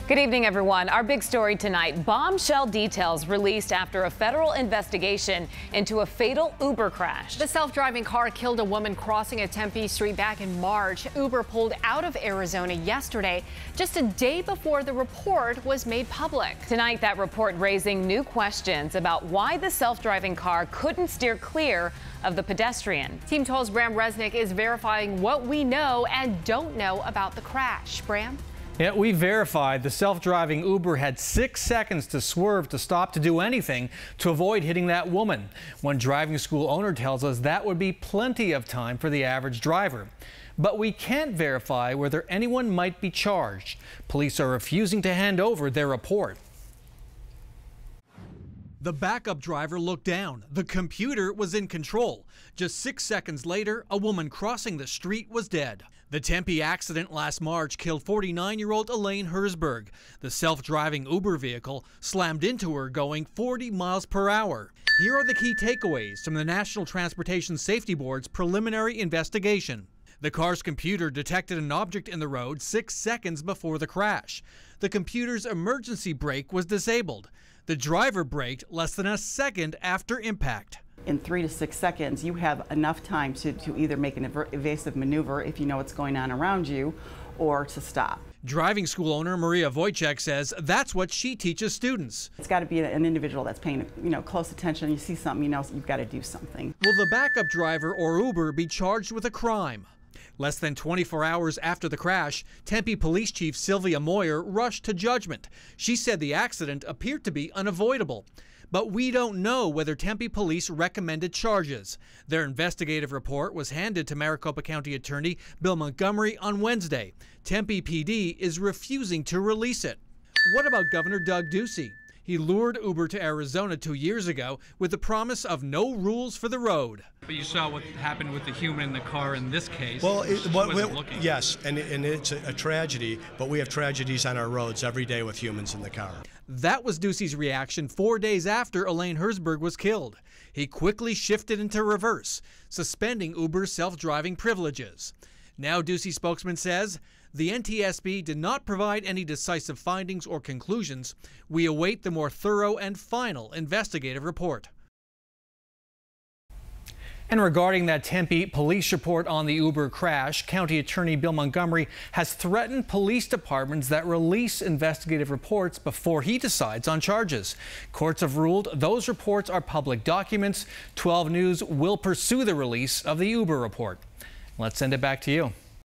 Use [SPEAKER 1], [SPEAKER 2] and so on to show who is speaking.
[SPEAKER 1] Good evening, everyone. Our big story tonight, bombshell details released after a federal investigation into a fatal Uber crash.
[SPEAKER 2] The self-driving car killed a woman crossing a Tempe street back in March. Uber pulled out of Arizona yesterday, just a day before the report was made public.
[SPEAKER 1] Tonight, that report raising new questions about why the self-driving car couldn't steer clear of the pedestrian.
[SPEAKER 2] Team 12's Bram Resnick is verifying what we know and don't know about the crash. Bram?
[SPEAKER 3] Yeah, we verified the self-driving Uber had 6 seconds to swerve, to stop, to do anything to avoid hitting that woman. One driving school owner tells us that would be plenty of time for the average driver. But we can't verify whether anyone might be charged. Police are refusing to hand over their report. The backup driver looked down. The computer was in control. Just 6 seconds later, a woman crossing the street was dead. The Tempe accident last March killed 49-year-old Elaine Herzberg. The self-driving Uber vehicle slammed into her going 40 miles per hour. Here are the key takeaways from the National Transportation Safety Board's preliminary investigation. The car's computer detected an object in the road 6 seconds before the crash. The computer's emergency brake was disabled. The driver braked less than a second after impact.
[SPEAKER 4] In 3 to 6 seconds, you have enough time to either make an evasive maneuver if you know what's going on around you, or to stop.
[SPEAKER 3] Driving school owner Maria Wojciech says that's what she teaches students.
[SPEAKER 4] It's got to be an individual that's paying close attention. You see something, you know you've got to do something.
[SPEAKER 3] Will the backup driver or Uber be charged with a crime? Less than 24 hours after the crash, Tempe Police Chief Sylvia Moyer rushed to judgment. She said the accident appeared to be unavoidable. But we don't know whether Tempe Police recommended charges. Their investigative report was handed to Maricopa County Attorney Bill Montgomery on Wednesday. Tempe PD is refusing to release it. What about Governor Doug Ducey? He lured Uber to Arizona 2 years ago with the promise of no rules for the road.
[SPEAKER 5] But you saw what happened with the human in the car in this case.
[SPEAKER 6] Well, yes, and it's a tragedy, but we have tragedies on our roads every day with humans in the car.
[SPEAKER 3] That was Ducey's reaction 4 days after Elaine Herzberg was killed. He quickly shifted into reverse, suspending Uber's self-driving privileges. Now Ducey spokesman says the NTSB did not provide any decisive findings or conclusions. We await the more thorough and final investigative report. And regarding that Tempe police report on the Uber crash, County Attorney Bill Montgomery has threatened police departments that release investigative reports before he decides on charges. Courts have ruled those reports are public documents. 12 News will pursue the release of the Uber report. Let's send it back to you.